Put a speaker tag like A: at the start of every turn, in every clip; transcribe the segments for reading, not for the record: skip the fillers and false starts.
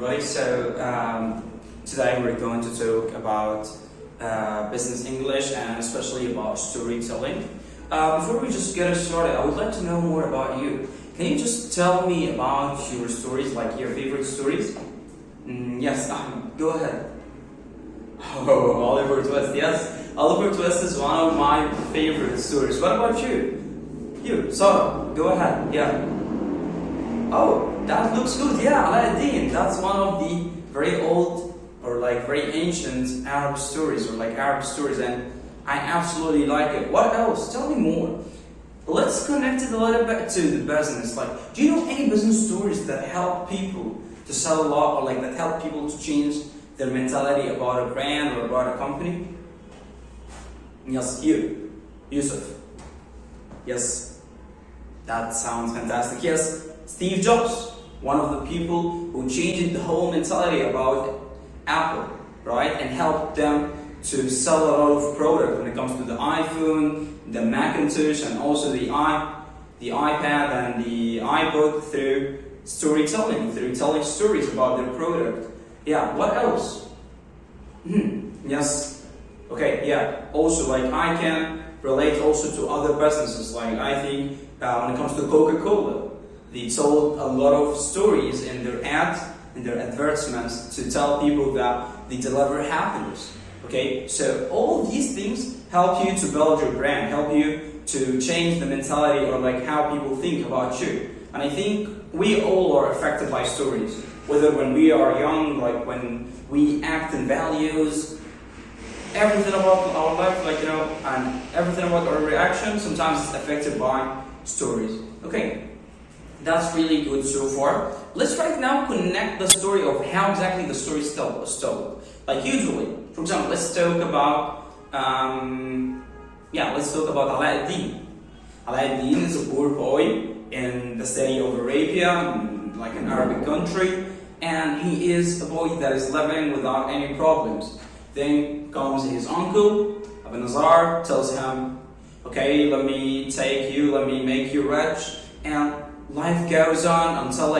A: everybody. Today we're going to talk about business English and especially about storytelling. Before we just get started, I would like to know more about you. Can you just tell me about your stories, like your favorite stories? Yes, go ahead. Oh, Oliver Twist, yes. Oliver Twist is one of my favorite stories. What about you? You, Sarah, go ahead, yeah. Oh, that looks good, yeah, Aladdin. That's one of the very old or like very ancient Arab stories or like Arab stories, and I absolutely like it. What else? Tell me more. Let's connect it a little bit to the business. Like, do you know any business stories that help people to sell a lot or like that help people to change their mentality about a brand or about a company? Yes, you, Yusuf. Yes, that sounds fantastic. Yes, Steve Jobs, one of the people who changed the whole mentality about Apple, right? And helped them to sell a lot of product when it comes to the iPhone, the Macintosh, and also the iPad and the iBook through storytelling, through telling stories about their product. Yeah, what else? Yes. Okay, yeah. Also, like I can relate also to other businesses. Like I think when it comes to Coca-Cola, they told a lot of stories in their ads, in their advertisements to tell people that they deliver happiness. Okay, so all these things help you to build your brand, help you to change the mentality or like how people think about you. And I think we all are affected by stories, whether when we are young, like when we act in values, everything about our life, like and everything about our reaction sometimes is affected by stories. Okay, that's really good so far. Let's right now connect the story of how exactly the story is told. Like usually, for example, let's talk about Aladdin. Aladdin is a poor boy in the city of Arabia, like an Arabic country, and he is a boy that is living without any problems. Then comes his uncle, Abu Nazar, tells him, okay, let me take you, let me make you rich, and life goes on until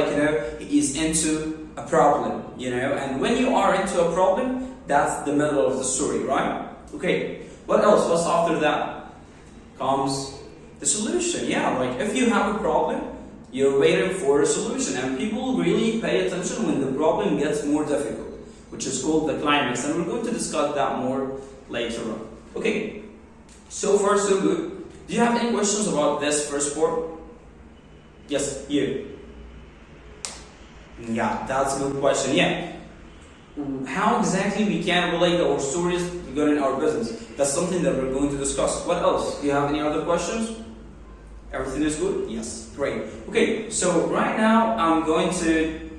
A: he is into a problem, and when you are into a problem, that's the middle of the story, right? Okay, what else? What's after that? Comes the solution. Yeah, like if you have a problem, you're waiting for a solution, and people really pay attention when the problem gets more difficult, which is called the climax, and we're going to discuss that more later on. Okay, so far so good. Do you have any questions about this first part? Yes, you. Yeah, that's a good question. Yeah. How exactly we can relate our stories regarding our business? That's something that we're going to discuss. What else? Do you have any other questions? Everything is good? Yes, great. Okay, so right now I'm going to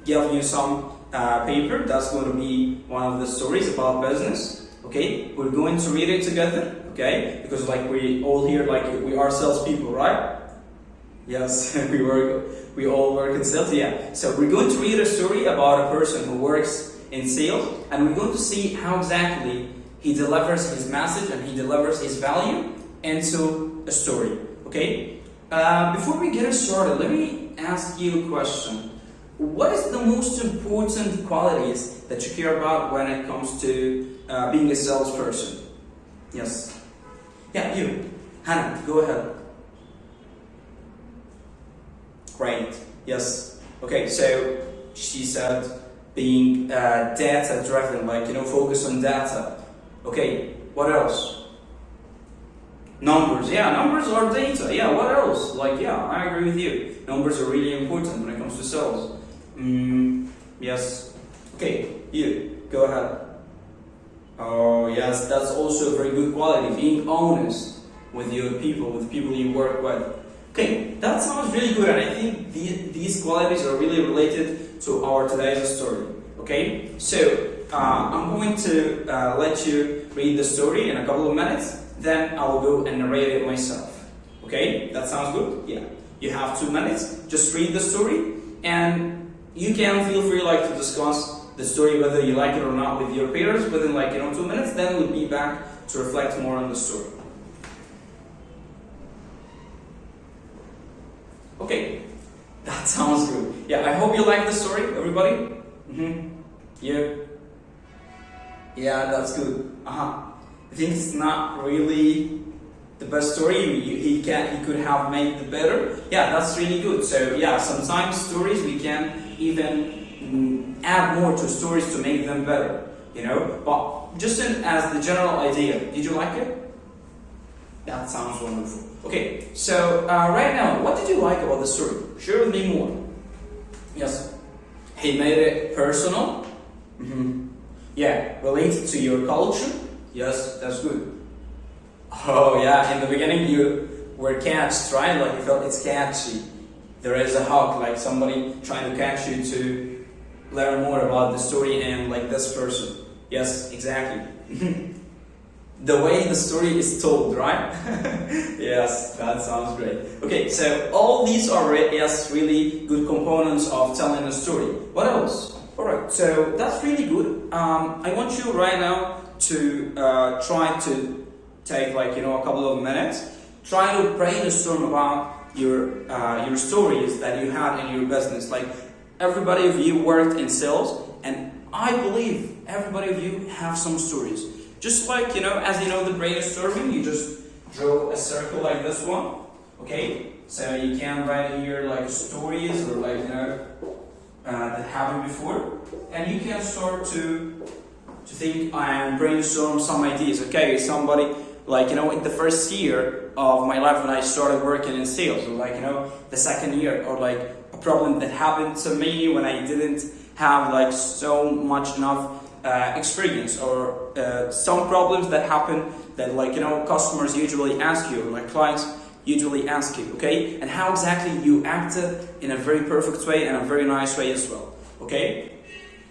A: give you some paper. That's going to be one of the stories about business. Okay, we're going to read it together. Okay, because like we all here, like we are salespeople, right? Yes, we all work in sales. Yeah. So we're going to read a story about a person who works in sales, and we're going to see how exactly he delivers his message and he delivers his value into a story. Okay. Before we get started, let me ask you a question. What is the most important qualities that you care about when it comes to being a salesperson? Yes. Yeah, you. Hannah, go ahead. Great. Yes. Okay, so she said being data driven, like focus on data. Okay, what else? Numbers. Yeah, numbers are data. Yeah, what else? Like, yeah, I agree with you. Numbers are really important when it comes to sales. Yes. Okay, you, go ahead. Oh, yes, that's also a very good quality, being honest with your people, with people you work with. Okay, that sounds really good, and I think these qualities are really related to our today's story. Okay, so I'm going to let you read the story in a couple of minutes, then I'll go and narrate it myself. Okay, that sounds good? Yeah. You have 2 minutes, just read the story, and you can feel free to discuss the story whether you like it or not with your peers within 2 minutes, then we'll be back to reflect more on the story. Okay, that sounds good. Yeah, I hope you like the story, everybody. Mm-hmm. Yeah. Yeah, that's good. I think it's not really the best story. He could have made the better. Yeah, that's really good. So yeah, sometimes stories we can even add more to stories to make them better. You know, but just as the general idea, did you like it? That sounds wonderful. Okay, so right now, what did you like about the story? Share with me more. Yes, he made it personal. Mm-hmm. Yeah, related to your culture. Yes, that's good. Oh yeah, in the beginning you were catched, right? Like you felt it's catchy. There is a hook, like somebody trying to catch you to learn more about the story and like this person. Yes, exactly. The way the story is told, right? Yes, that sounds great. Okay, so all these are yes, really good components of telling a story. What else? Alright, so that's really good. I want you right now to try to take like, a couple of minutes. Try to brainstorm about your stories that you had in your business. Like everybody of you worked in sales, and I believe everybody of you have some stories. Just like, as the brainstorming, you just draw a circle like this one, okay? So you can write here like stories or like, that happened before. And you can start to think and brainstorm some ideas. Okay, somebody, like, in the first year of my life when I started working in sales, or like, the second year, or like a problem that happened to me when I didn't have like so much enough experience, or some problems that happen that like customers usually ask you, or like clients usually ask you, okay, and how exactly you acted in a very perfect way and a very nice way as well. Okay,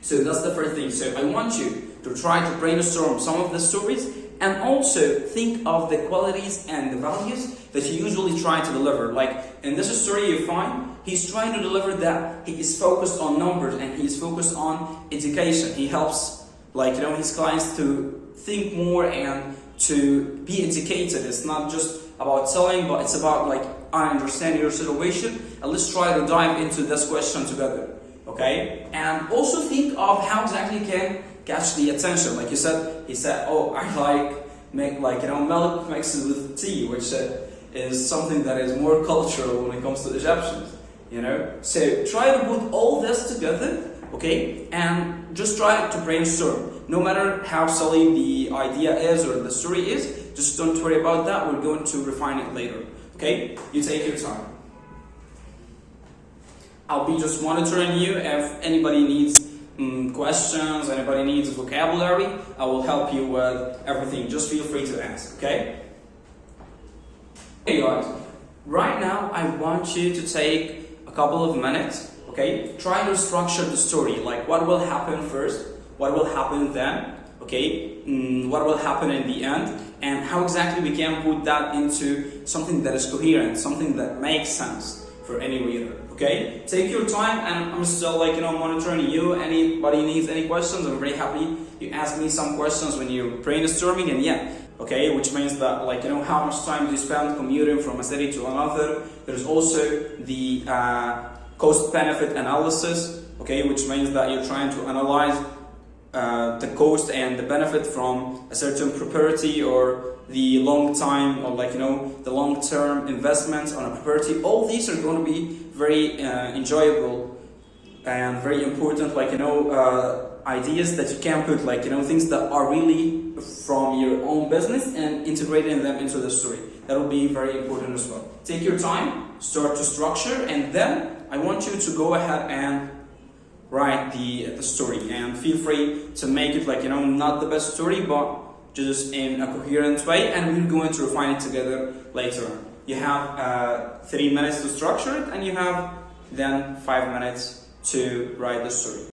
A: so that's the first thing. So I want you to try to brainstorm some of the stories, and also think of the qualities and the values that you usually try to deliver. Like in this story you find he's trying to deliver that he is focused on numbers and he is focused on education. He helps like his clients to think more and to be educated. It's not just about selling, but it's about like, I understand your situation and let's try to dive into this question together. Okay, and also think of how exactly you can catch the attention. Like he said, oh, I make milk mixed with tea, which is something that is more cultural when it comes to Egyptians. So try to put all this together, okay, and just try to brainstorm. No matter how silly the idea is or the story is, just don't worry about that. We're going to refine it later. Okay, you take your time. I'll be just monitoring you. If anybody needs questions, anybody needs vocabulary, I will help you with everything. Just feel free to ask, okay? Hey guys, right now I want you to take a couple of minutes, okay? Try to structure the story, like what will happen first, what will happen then, okay? What will happen in the end, and how exactly we can put that into something that is coherent, something that makes sense for any reader. Okay, take your time, and I'm still monitoring you. Anybody needs any questions, I'm very happy you ask me some questions when you're brainstorming. And yeah, okay, which means that how much time do you spend commuting from a city to another. There's also the cost benefit analysis, okay, which means that you're trying to analyze the cost and the benefit from a certain property, or the long time, or the long-term investments on a property. All these are going to be very enjoyable and very important, ideas that you can put, things that are really from your own business, and integrating them into the story. That will be very important as well. Take your time, start to structure, and then I want you to go ahead and write the story, and feel free to make it not the best story, but just in a coherent way, and we're going to refine it together later on. You have 3 minutes to structure it, and you have then 5 minutes to write the story.